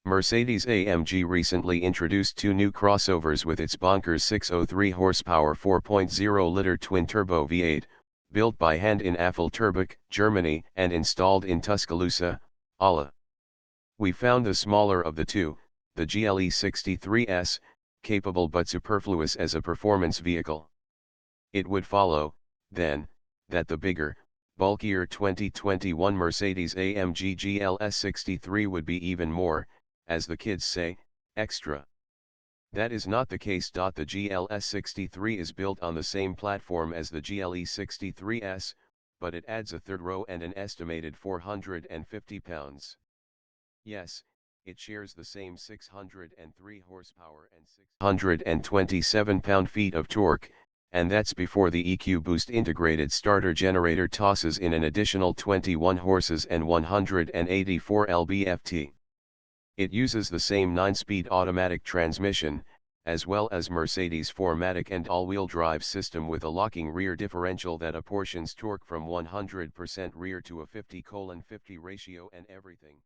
Mercedes-AMG recently introduced two new crossovers with its bonkers 603 horsepower 4.0-liter twin-turbo V8, built by hand in Affalterbach, Germany and installed in Tuscaloosa, Ala. We found the smaller of the two, the GLE 63S, capable but superfluous as a performance vehicle. It would follow, then, that the bigger, bulkier 2021 Mercedes-AMG GLS 63 would be even more, as the kids say, extra. That is not the case. The GLS 63 is built on the same platform as the GLE 63S, but it adds a third row and an estimated 450 pounds. Yes, it shares the same 603 horsepower and 627 pound-feet of torque, and that's before the EQ Boost integrated starter generator tosses in an additional 21 horses and 184 lb-ft. It uses the same 9-speed automatic transmission, as well as Mercedes' 4MATIC and all-wheel drive system with a locking rear differential that apportions torque from 100% rear to a 50:50 ratio and everything.